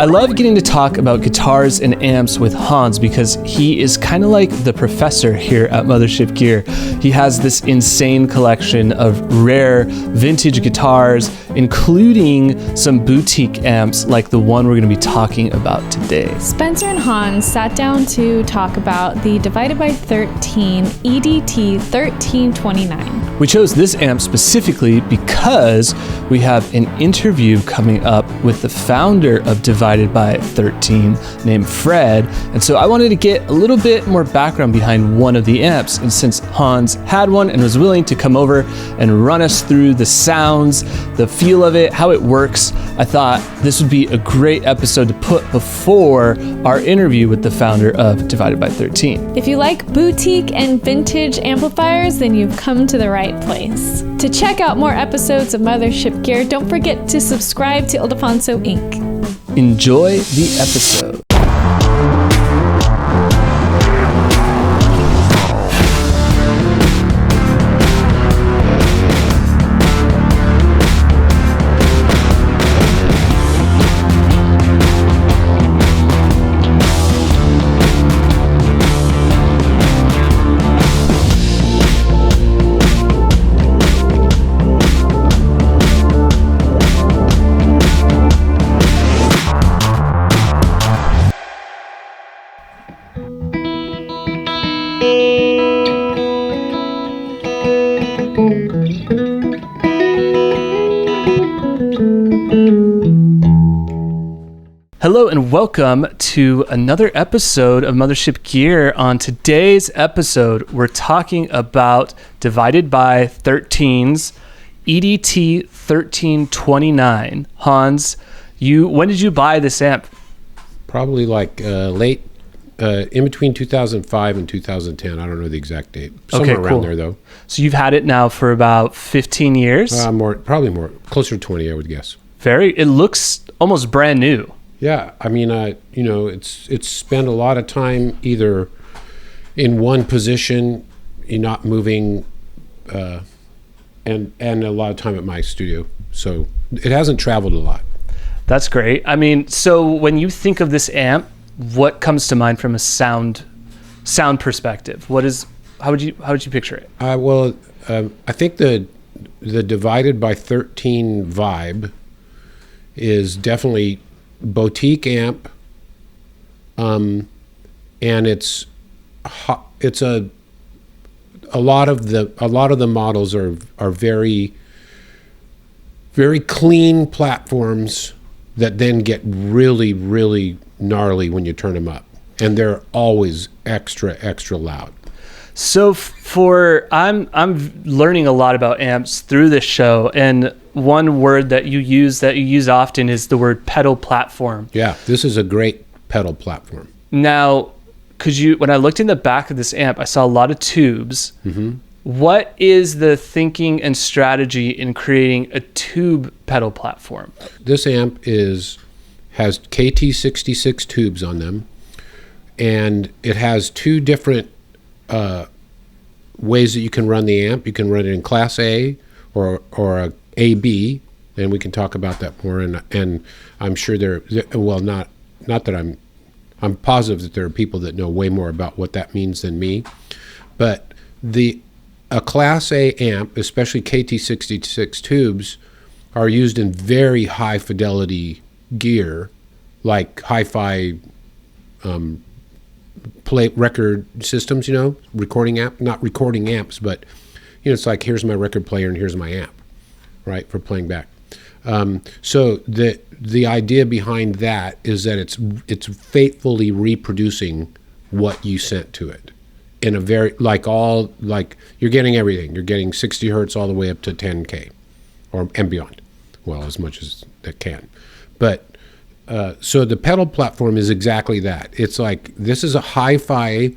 I love getting to talk about guitars and amps with Hanz because he is kind of like the professor here at Mothership Gear. He has this insane collection of rare vintage guitars, including some boutique amps like the one we're going to be talking about today. Spencer and Hanz sat down to talk about the Divided by 13 EDT 1329. We chose this amp specifically because we have an interview coming up with the founder of Divided by 13 named Fred, and so I wanted to get a little bit more background behind one of the amps, and since Hanz had one and was willing to come over and run us through the sounds, the feel of it, how it works, I thought this would be a great episode to put before our interview with the founder of Divided by 13. If you like boutique and vintage amplifiers, then you've come to the right place. To check out more episodes of Mothership Gear, don't forget to subscribe to Ildefonso Inc. Enjoy the episode. Hello and welcome to another episode of Mothership Gear. On today's episode, we're talking about Divided by 13's EDT 1329. Hanz, when did you buy this amp? Probably like late, in between 2005 and 2010. I don't know the exact date. Somewhere around there, though. So you've had it now for about 15 years? Probably more, closer to 20, I would guess. It looks almost brand new. Yeah, I mean, it's spent a lot of time either in one position, you're not moving, and a lot of time at my studio. So it hasn't traveled a lot. That's great. I mean, so when you think of this amp, what comes to mind from a sound perspective? How would you picture it? I think the Divided by 13 vibe is definitely boutique amp, and it's a lot of the models are very, very clean platforms that then get really, really gnarly when you turn them up, and they're always extra loud. So I'm learning a lot about amps through this show, and one word that you use often is the word pedal platform. Yeah, this is a great pedal platform. Now, when I looked in the back of this amp, I saw a lot of tubes. Mm-hmm. What is the thinking and strategy in creating a tube pedal platform? This amp has KT66 tubes on them, and it has two different ways that you can run the amp. You can run it in Class A or a AB, and we can talk about that more. And I'm sure not that I'm positive that there are people that know way more about what that means than me. But a Class A amp, especially KT66 tubes, are used in very high fidelity gear, like hi-fi play record systems, not recording amps, but it's like, here's my record player and here's my amp, right, for playing back. So the idea behind that is that it's faithfully reproducing what you sent to it in a very, you're getting everything. You're getting 60 hertz all the way up to 10K and beyond. Well, as much as that can. But so the pedal platform is exactly that. It's like, this is a hi-fi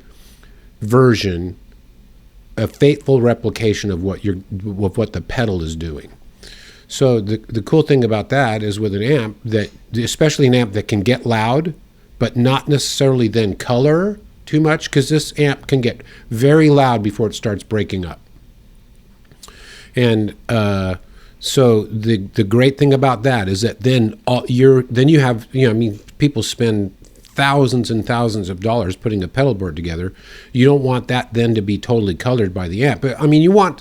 version, a faithful replication of what the pedal is doing. So the cool thing about that is with an amp especially an amp that can get loud, but not necessarily then color too much, because this amp can get very loud before it starts breaking up. And So the great thing about that is that then you have, I mean, people spend thousands and thousands of dollars putting a pedal board together. You don't want that then to be totally colored by the amp. But I mean, you want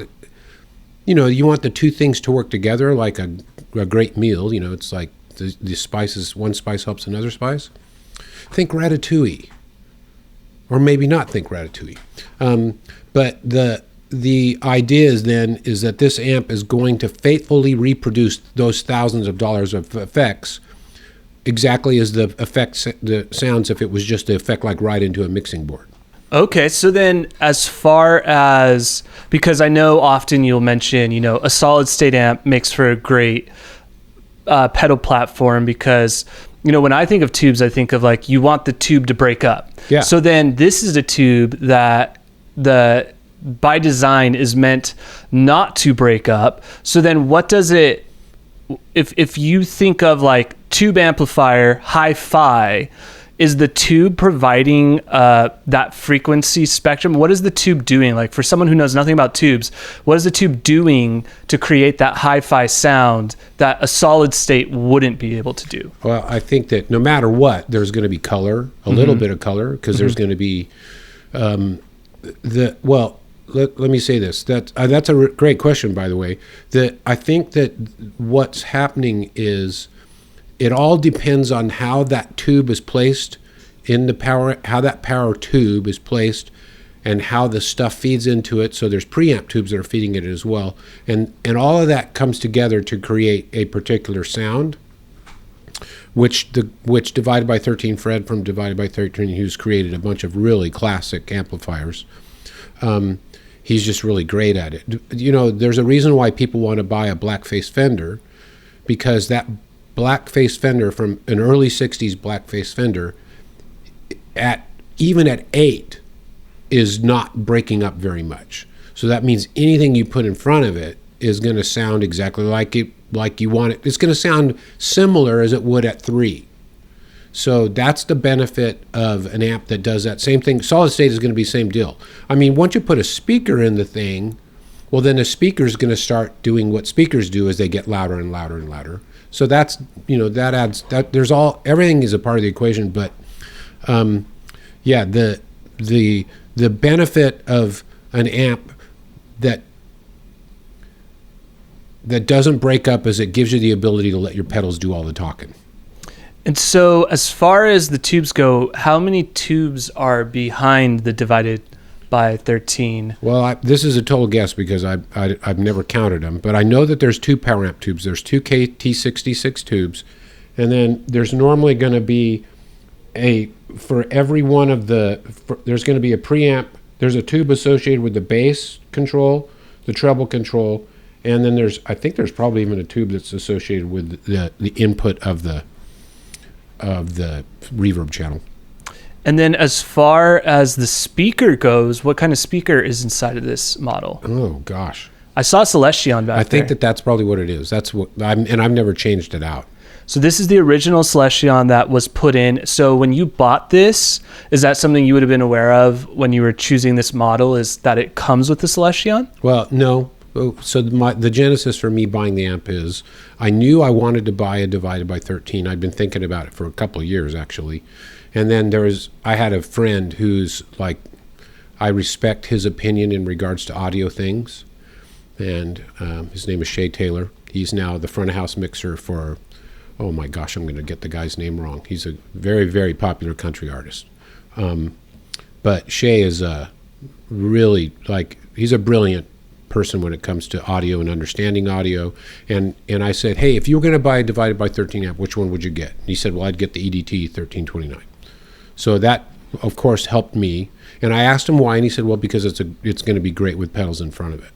the two things to work together like a great meal. It's like the spices, one spice helps another spice. Think Ratatouille, or maybe not think Ratatouille. But the idea is that this amp is going to faithfully reproduce those thousands of dollars of effects exactly as the sounds if it was just the effect like right into a mixing board. Okay, so then as far as, because I know often you'll mention, a solid state amp makes for a great pedal platform because, when I think of tubes, I think of like you want the tube to break up. Yeah. So then this is a tube that by design is meant not to break up. So then what does it, if you think of like tube amplifier, hi-fi, is the tube providing that frequency spectrum? What is the tube doing? Like for someone who knows nothing about tubes, what is the tube doing to create that hi-fi sound that a solid state wouldn't be able to do? Well, I think that no matter what, there's going to be color, a little bit of color, because there's going to be let me say this. That's a great question, by the way. I think that what's happening is it all depends on how that tube is placed in the power, how that power tube is placed, and how the stuff feeds into it. So there's preamp tubes that are feeding it as well, and all of that comes together to create a particular sound. Which Divided by 13 Fred from Divided by 13, who's created a bunch of really classic amplifiers. He's just really great at it. There's a reason why people want to buy a black-faced Fender, because that black-faced Fender from an early 60s black-faced Fender, even at 8, is not breaking up very much. So that means anything you put in front of it is going to sound exactly like you want it. It's going to sound similar as it would at 3. So that's the benefit of an amp that does that same thing. Solid state is going to be the same deal. I mean, once you put a speaker in the thing, well, then the speaker is going to start doing what speakers do as they get louder and louder and louder. So that's, that adds, that there's everything is a part of the equation, but the benefit of an amp that doesn't break up is it gives you the ability to let your pedals do all the talking. And so as far as the tubes go, how many tubes are behind the Divided by 13? Well, this is a total guess because I've never counted them, but I know that there's 2 power amp tubes. There's 2 KT66 tubes, and then there's normally going to be for every one of there's going to be a preamp. There's a tube associated with the bass control, the treble control, and then I think there's probably even a tube that's associated with the input of the reverb channel. And then as far as the speaker goes, what kind of speaker is inside of this model? Oh gosh, I saw Celestion back there. I think that's probably what it is. That's what I've never changed it out. So this is the original Celestion that was put in. So when you bought this, is that something you would have been aware of when you were choosing this model, is that it comes with the Celestion? Well, no. So the genesis for me buying the amp is I knew I wanted to buy a Divided by 13. I'd been thinking about it for a couple of years, actually. And then I had a friend who's like, I respect his opinion in regards to audio things. And his name is Shay Taylor. He's now the front of house mixer for, oh my gosh, I'm going to get the guy's name wrong. He's a very, very popular country artist. But Shay is he's a brilliant person when it comes to audio and understanding audio. And I said, hey, if you were going to buy a Divided by 13 amp, which one would you get? And he said, well, I'd get the EDT 1329. So that, of course, helped me. And I asked him why, and he said, well, because it's going to be great with pedals in front of it.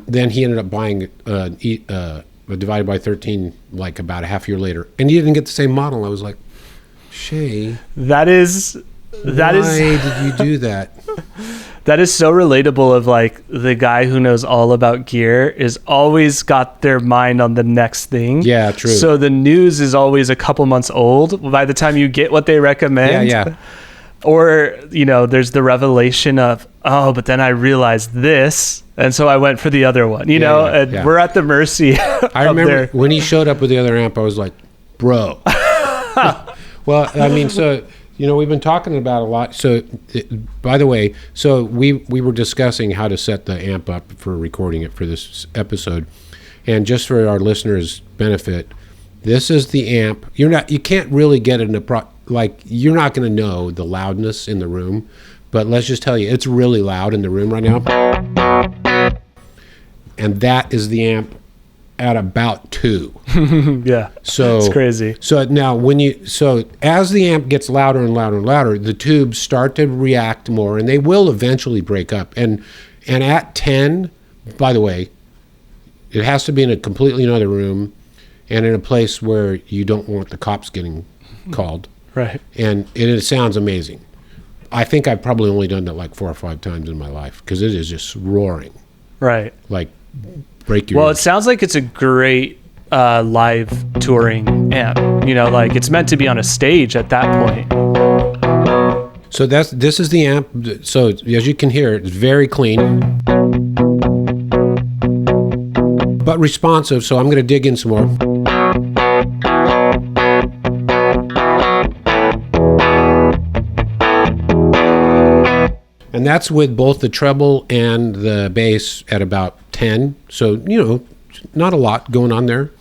Then he ended up buying a Divided by 13 like about a half year later, and he didn't get the same model. I was like, Shay, why did you do that? That is so relatable of like the guy who knows all about gear is always got their mind on the next thing. Yeah, true. So the news is always a couple months old by the time you get what they recommend. Yeah. Or, there's the revelation of, oh, but then I realized this. And so I went for the other one, and we're at the mercy. I remember when he showed up with the other amp, I was like, bro. Well, I mean, so, we've been talking about a lot. So, by the way, so we were discussing how to set the amp up for recording it for this episode. And just for our listeners' benefit, this is the amp. You can't really get it in you're not going to know the loudness in the room, but let's just tell you, it's really loud in the room right now. And that is the amp at about 2. Yeah. So it's crazy. So now as the amp gets louder and louder and louder, the tubes start to react more, and they will eventually break up. And at 10, by the way, it has to be in a completely another room and in a place where you don't want the cops getting called. Right. And it sounds amazing. I think I've probably only done that like 4 or 5 times in my life because it is just roaring. Right. Like break your Well, ears. it sounds like it's a great live touring amp. It's meant to be on a stage at that point. So this is the amp. So as you can hear, it's very clean, but responsive. So I'm going to dig in some more. And that's with both the treble and the bass at about 10. So, not a lot going on there.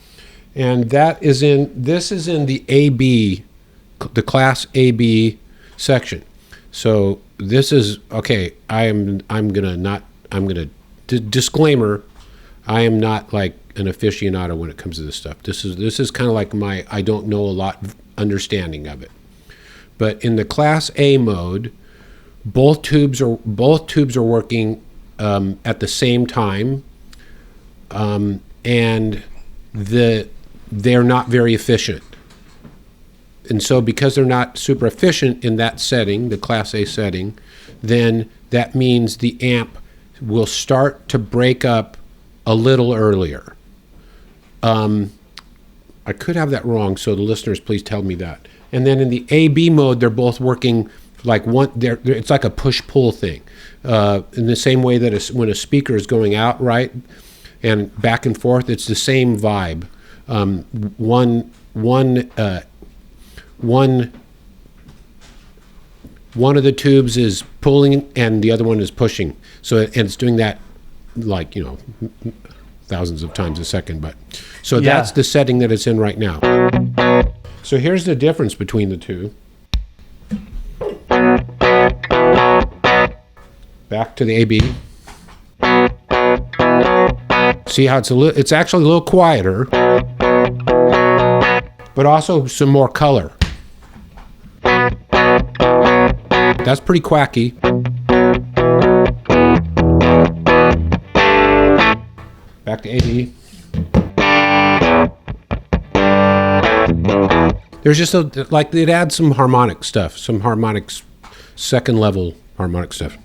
And this is in the AB, the class AB section. So this is, okay, disclaimer, I am not like an aficionado when it comes to this stuff. This is kind of like my, I don't know a lot understanding of it. But in the class A mode, both tubes are working at the same time, and they're not very efficient. And so because they're not super efficient in that setting, the Class A setting, then that means the amp will start to break up a little earlier. I could have that wrong, so the listeners please tell me that. And then in the AB mode, they're both working like one. It's like a push-pull thing, in the same way that when a speaker is going out, right, and back and forth, it's the same vibe. One of the tubes is pulling and the other one is pushing. So and it's doing that like thousands of times a second. But so that's the setting that it's in right now. So here's the difference between the two. Back to the AB. See how it's actually a little quieter, but also some more color. That's pretty quacky. Back to AB. There's just it adds some harmonic stuff, some harmonics, second level harmonic stuff.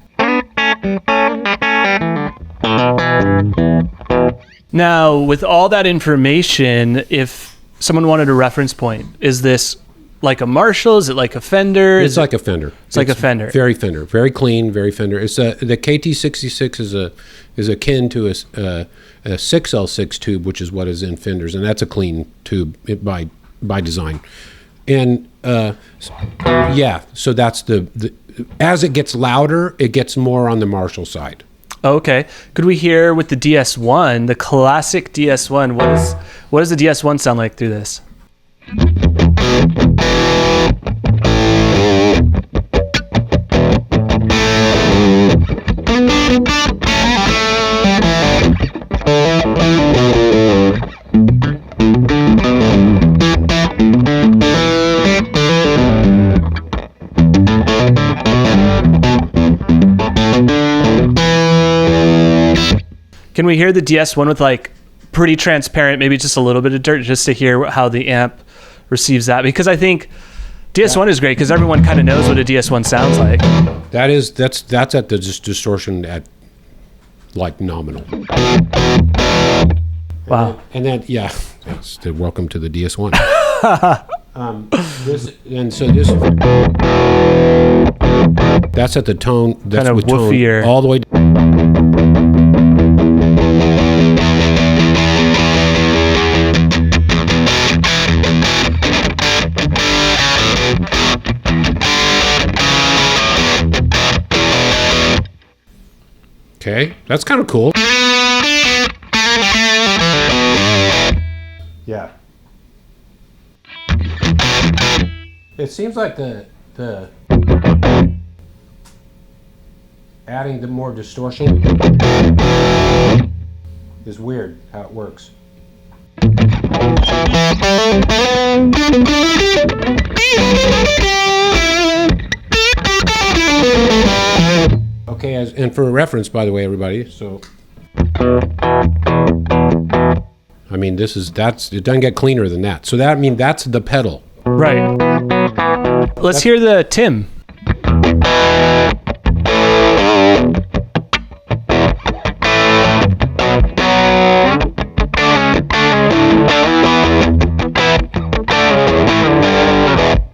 Now, with all that information, if someone wanted a reference point, is this like a Marshall? Is it like a Fender? It's like a Fender. It's like a Fender. Very Fender. Very clean, very Fender. It's the KT66 is akin to a 6L6 tube, which is what is in Fenders, and that's a clean tube by design. And so that's the as it gets louder, it gets more on the Marshall side. Okay. Could we hear with the DS1, the classic DS1, what does the DS1 sound like through this? Can we hear the DS1 with like pretty transparent, maybe just a little bit of dirt, just to hear how the amp receives that? Because I think DS1 is great because everyone kind of knows what a DS1 sounds like. That's at the distortion at like nominal. Wow. And then that's the welcome to the DS1. This. That's at the tone. That's Kind of with tone woofier. all the way. Okay, that's kind of cool. Yeah. It seems like the adding the more distortion is weird how it works. Okay, and for reference, by the way, everybody, so I mean, it doesn't get cleaner than that. So that's the pedal. Right. Let's hear the Tim.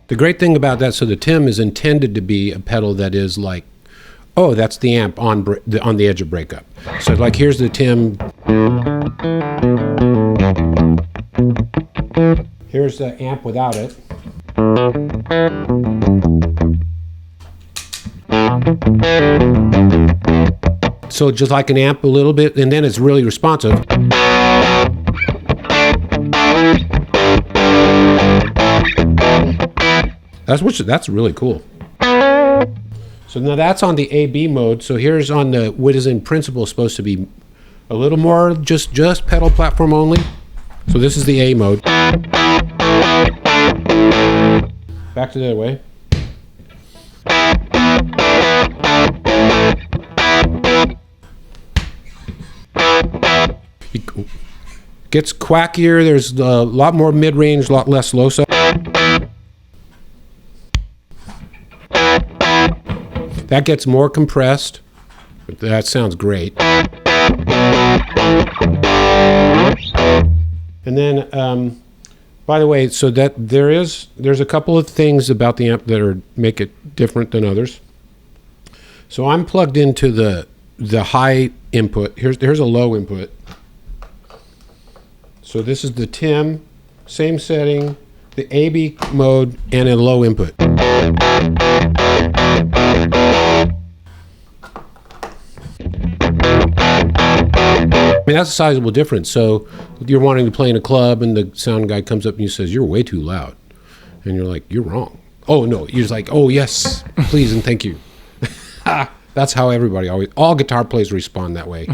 The great thing about that, so the Tim is intended to be a pedal that is like, oh, that's the amp on the edge of breakup. So like, here's the Tim. Here's the amp without it. So just like an amp a little bit, and then it's really responsive. That's really cool. So now that's on the AB mode. So here's on the what is in principle supposed to be a little more just pedal platform only. So this is the A mode. Back to the other way. It gets quackier. There's a lot more mid-range, a lot less low side. That gets more compressed. That sounds great. And then, by the way, so that there's a couple of things about the amp that make it different than others. So I'm plugged into the high input. Here's a low input. So this is the Tim, same setting, the AB mode, and a low input. I mean, that's a sizable difference. So you're wanting to play in a club and the sound guy comes up and he says, "You're way too loud." And you're like, "You're wrong." Oh, no. You're just like, "Oh, yes, please and thank you." That's how all guitar players respond that way.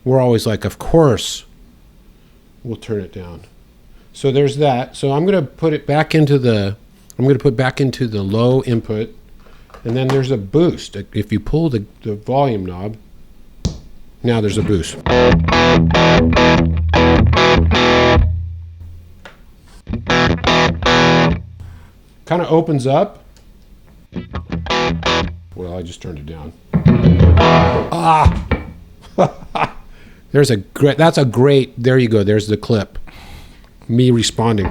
We're always like, "Of course, we'll turn it down." So there's that. So I'm going to put back into the low input. And then there's a boost. If you pull the volume knob, now there's a boost. Kind of opens up. Well, I just turned it down. There you go. There's the clip. Me responding.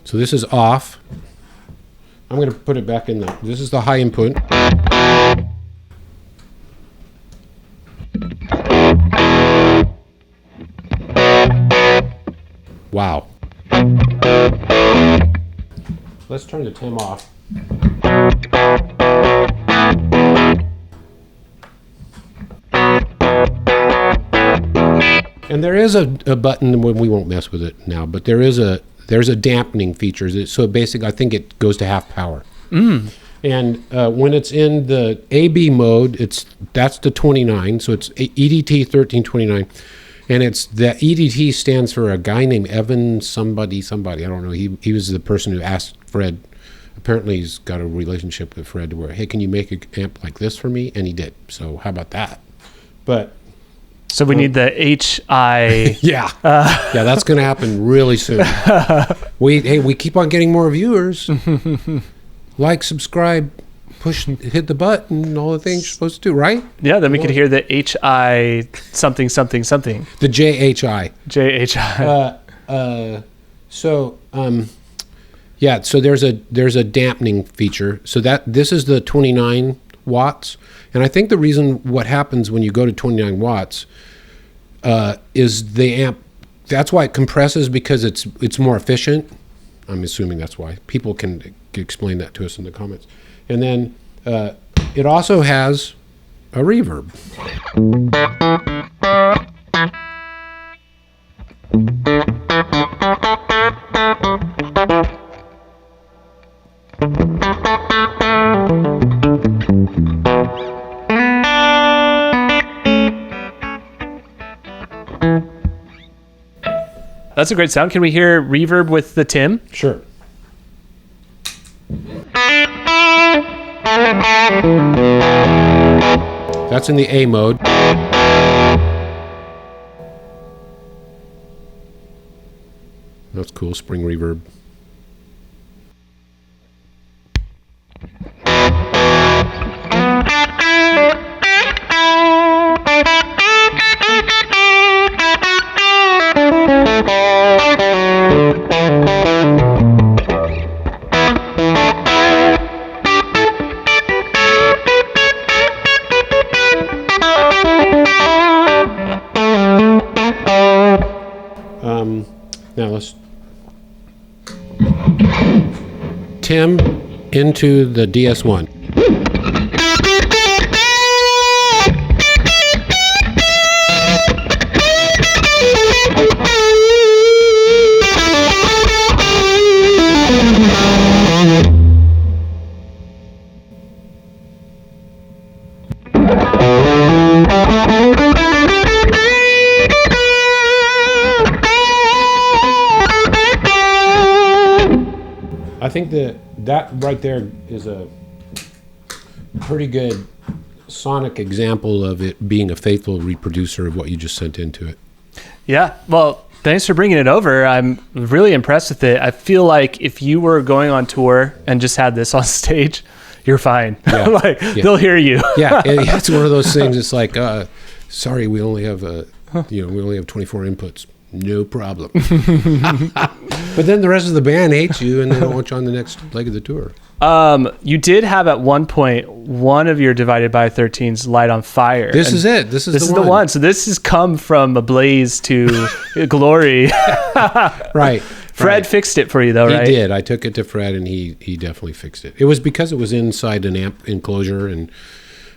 So this is off. I'm going to put it back in this is the high input. Wow. Let's turn the Tim off. And there is a button, we won't mess with it now, but there's a dampening feature. So basically, I think it goes to half power. And when it's in the AB mode, that's the 29. So it's EDT 1329. And the EDT stands for a guy named Evan somebody. I don't know. He was the person who asked Fred. Apparently, he's got a relationship with Fred where, hey, can you make an amp like this for me? And he did. So how about that? So we need the HI. Yeah, that's going to happen really soon. We keep on getting more viewers. Like, subscribe, hit the button, and all the things you're supposed to do, right? Yeah, then we could hear the HI something. The JHI. JHI. Yeah, so there's a dampening feature. So this is the 29 watts, and I think the reason what happens when you go to 29 watts is the amp. That's why it compresses, because it's more efficient. I'm assuming that's why. People can explain that to us in the comments. And then it also has a reverb. That's a great sound. Can we hear reverb with the Tim? Sure. That's in the A mode. That's cool, spring reverb. Now let's Tim into the DS1. I think that right there is a pretty good sonic example of it being a faithful reproducer of what you just sent into it. Yeah, well, thanks for bringing it over. I'm really impressed with it. I feel like if you were going on tour and just had this on stage, you're fine. Yeah. They'll hear you. Yeah, it's one of those things. It's like, sorry, we only have we only have 24 inputs. No problem. But then the rest of the band hates you and they don't want you on the next leg of the tour. You did have at one point one of your Divided by 13s light on fire. This is it. This is the one. So this has come from a blaze to glory. Right. Fred fixed it for you though, right? He did. I took it to Fred and he definitely fixed it. It was because it was inside an amp enclosure and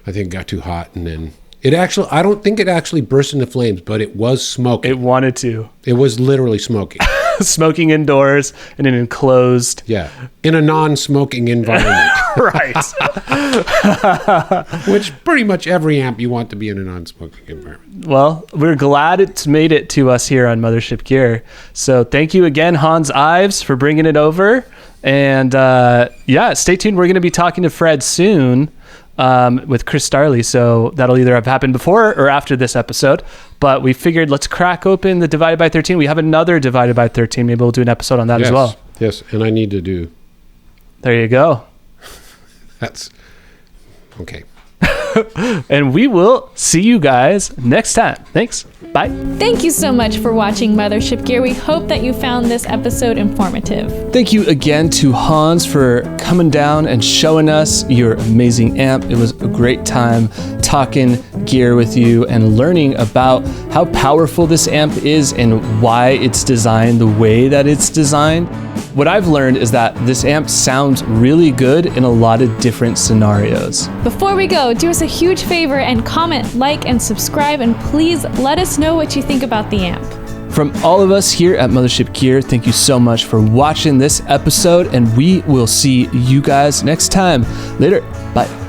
I think it got too hot, and then I don't think it actually burst into flames, but it was smoking. It wanted to. It was literally smoking. Smoking indoors in an enclosed. Yeah. In a non-smoking environment. Right. Which pretty much every amp you want to be in a non-smoking environment. Well, we're glad it's made it to us here on Mothership Gear. So thank you again, Hanz Ives, for bringing it over. And stay tuned. We're going to be talking to Fred soon. With Chris Starley, so that'll either have happened before or after this episode, but we figured let's crack open the Divided by 13. We have another Divided by 13. Maybe we'll do an episode on that as well. Yes, and I need to do. There you go. That's okay. And we will see you guys next time. Thanks. Bye. Thank you so much for watching Mothership Gear. We hope that you found this episode informative. Thank you again to Hanz for coming down and showing us your amazing amp. It was a great time talking gear with you and learning about how powerful this amp is and why it's designed the way that it's designed. What I've learned is that this amp sounds really good in a lot of different scenarios. Before we go, do us a huge favor and comment, like, and subscribe, and please let us know what you think about the amp. From all of us here at Mothership Gear, thank you so much for watching this episode, and we will see you guys next time. Later. Bye.